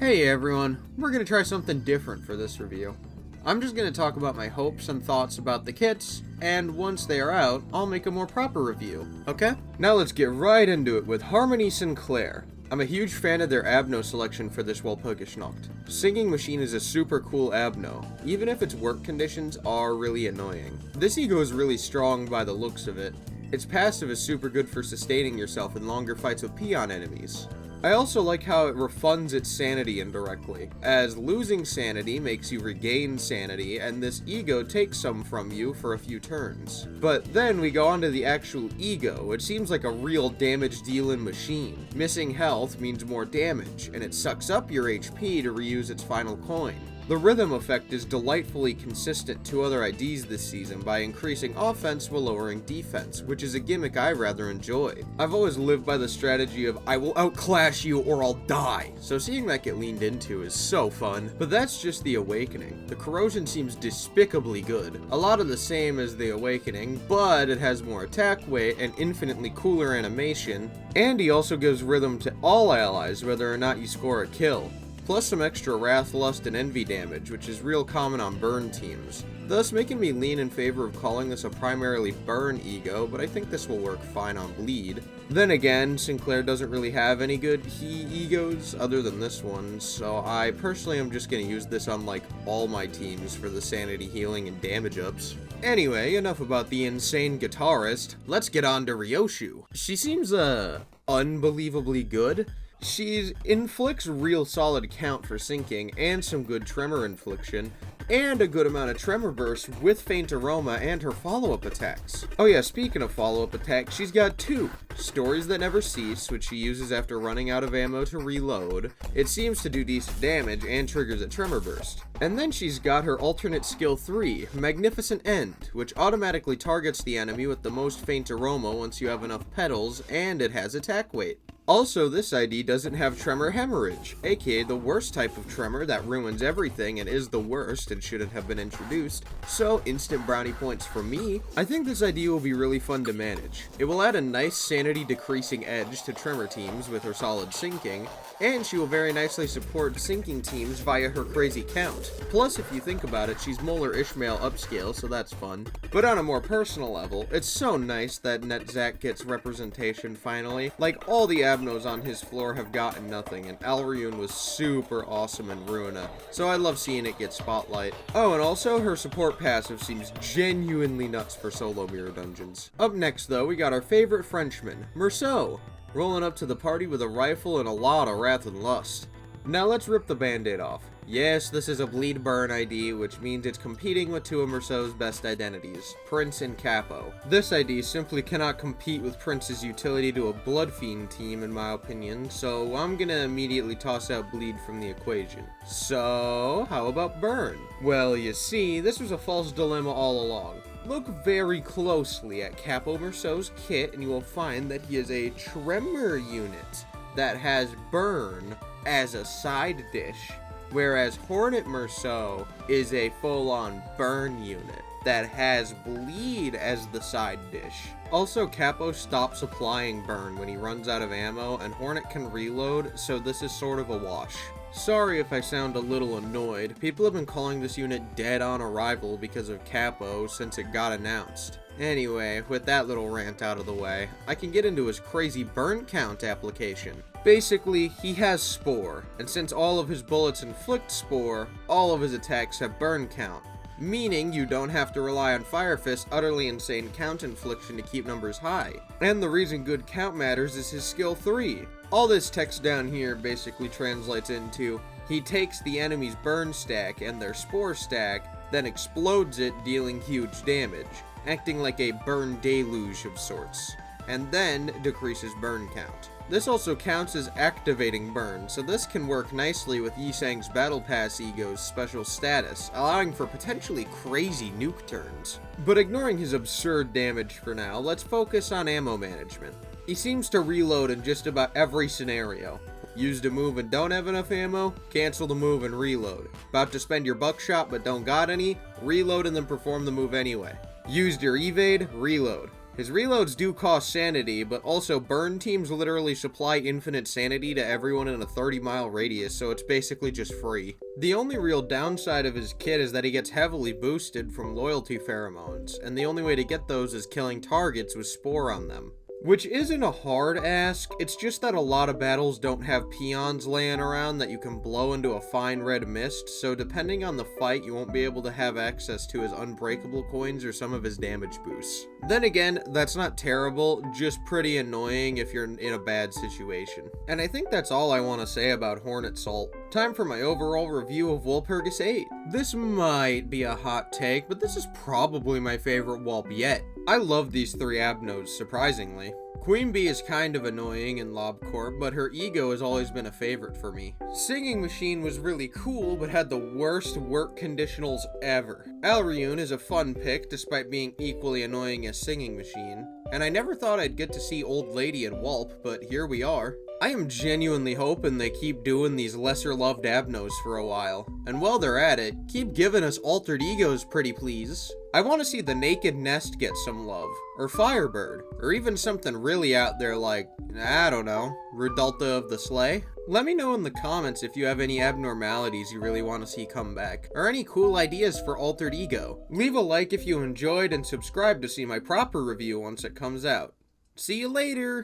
Hey everyone, we're going to try something different for this review. I'm just going to talk about my hopes and thoughts about the kits, and once they are out, I'll make a more proper review, okay? Now let's get right into it with Harmony Sinclair. I'm a huge fan of their Abno selection for this Walpurgisnacht. Singing Machine is a super cool Abno, even if its work conditions are really annoying. This ego is really strong by the looks of it. Its passive is super good for sustaining yourself in longer fights with peon enemies. I also like how it refunds its sanity indirectly, as losing sanity makes you regain sanity, and this ego takes some from you for a few turns. But then we go on to the actual ego. It seems like a real damage-dealing machine. Missing health means more damage, and it sucks up your HP to reuse its final coin. The rhythm effect is delightfully consistent to other IDs this season by increasing offense while lowering defense, which is a gimmick I rather enjoy. I've always lived by the strategy of I will outclass you or I'll die, so seeing that get leaned into is so fun. But that's just the Awakening. The Corrosion seems despicably good. A lot of the same as the Awakening, but it has more attack weight and infinitely cooler animation, and he also gives rhythm to all allies whether or not you score a kill. Plus some extra Wrath, Lust, and Envy damage, which is real common on burn teams, thus making me lean in favor of calling this a primarily burn ego, but I think this will work fine on bleed. Then again, Sinclair doesn't really have any good he egos other than this one, so I personally am just going to use this on like all my teams for the sanity healing and damage ups. Anyway, enough about the insane guitarist, let's get on to Ryoshu. She seems unbelievably good. She inflicts real solid count for sinking, and some good tremor infliction, and a good amount of tremor burst with faint aroma and her follow-up attacks. Oh yeah, speaking of follow-up attacks, she's got two. Stories That Never Cease, which she uses after running out of ammo to reload. It seems to do decent damage and triggers a tremor burst. And then she's got her alternate skill 3, Magnificent End, which automatically targets the enemy with the most faint aroma once you have enough petals, and it has attack weight. Also, this ID doesn't have Tremor Hemorrhage, aka the worst type of tremor that ruins everything and is the worst and shouldn't have been introduced, so instant brownie points for me. I think this ID will be really fun to manage. It will add a nice sanity decreasing edge to tremor teams with her solid sinking, and she will very nicely support sinking teams via her crazy count. Plus, if you think about it, she's Molar Ishmael upscale, so that's fun. But on a more personal level, it's so nice that Netzak gets representation finally. Like, all the Abnos on his floor have gotten nothing, and Alryun was super awesome in Ruina, so I love seeing it get spotlight. Oh, and also, her support passive seems genuinely nuts for solo mirror dungeons. Up next, though, we got our favorite Frenchman, Meursault, rolling up to the party with a rifle and a lot of Wrath and Lust. Now let's rip the band-aid off. Yes, this is a bleed burn ID, which means it's competing with two of Meursault's best identities, Prince and Capo. This ID simply cannot compete with Prince's utility to a Blood Fiend team in my opinion, so I'm gonna immediately toss out bleed from the equation. So, how about burn? Well, you see, this was a false dilemma all along. Look very closely at Capo Meursault's kit and you will find that he is a tremor unit that has burn as a side dish, whereas Hornet Meursault is a full-on burn unit that has bleed as the side dish. Also, Capo stops applying burn when he runs out of ammo, and Hornet can reload, so this is sort of a wash. Sorry if I sound a little annoyed. People have been calling this unit dead on arrival because of Capo since it got announced. Anyway, with that little rant out of the way, I can get into his crazy burn count application. Basically, he has Spore, and since all of his bullets inflict Spore, all of his attacks have burn count, meaning you don't have to rely on Fire Fist's utterly insane count infliction to keep numbers high. And the reason good count matters is his skill 3. All this text down here basically translates into, he takes the enemy's burn stack and their Spore stack, then explodes it, dealing huge damage, acting like a burn deluge of sorts, and then decreases burn count. This also counts as activating burn, so this can work nicely with Yisang's Battle Pass ego's special status, allowing for potentially crazy nuke turns. But ignoring his absurd damage for now, let's focus on ammo management. He seems to reload in just about every scenario. Used a move and don't have enough ammo? Cancel the move and reload. About to spend your buckshot but don't got any? Reload and then perform the move anyway. Used your evade? Reload. His reloads do cost sanity, but also burn teams literally supply infinite sanity to everyone in a 30-mile radius, so it's basically just free. The only real downside of his kit is that he gets heavily boosted from loyalty pheromones, and the only way to get those is killing targets with spore on them. Which isn't a hard ask, it's just that a lot of battles don't have peons laying around that you can blow into a fine red mist, so depending on the fight you won't be able to have access to his unbreakable coins or some of his damage boosts. Then again, that's not terrible, just pretty annoying if you're in a bad situation. And I think that's all I want to say about Hornet Salt. Time for my overall review of Walpurgis 8. This might be a hot take, but this is probably my favorite Walp yet. I love these 3 Abnos, surprisingly. Queen Bee is kind of annoying in LobCorp, but her ego has always been a favorite for me. Singing Machine was really cool, but had the worst work conditionals ever. Alryun is a fun pick, despite being equally annoying as Singing Machine. And I never thought I'd get to see Old Lady in Walp, but here we are. I am genuinely hoping they keep doing these lesser loved Abnos for a while. And while they're at it, keep giving us altered egos pretty please. I want to see the Naked Nest get some love, or Firebird, or even something really out there like, I don't know, Rudalta of the Sleigh? Let me know in the comments if you have any abnormalities you really want to see come back, or any cool ideas for altered ego. Leave a like if you enjoyed and subscribe to see my proper review once it comes out. See you later!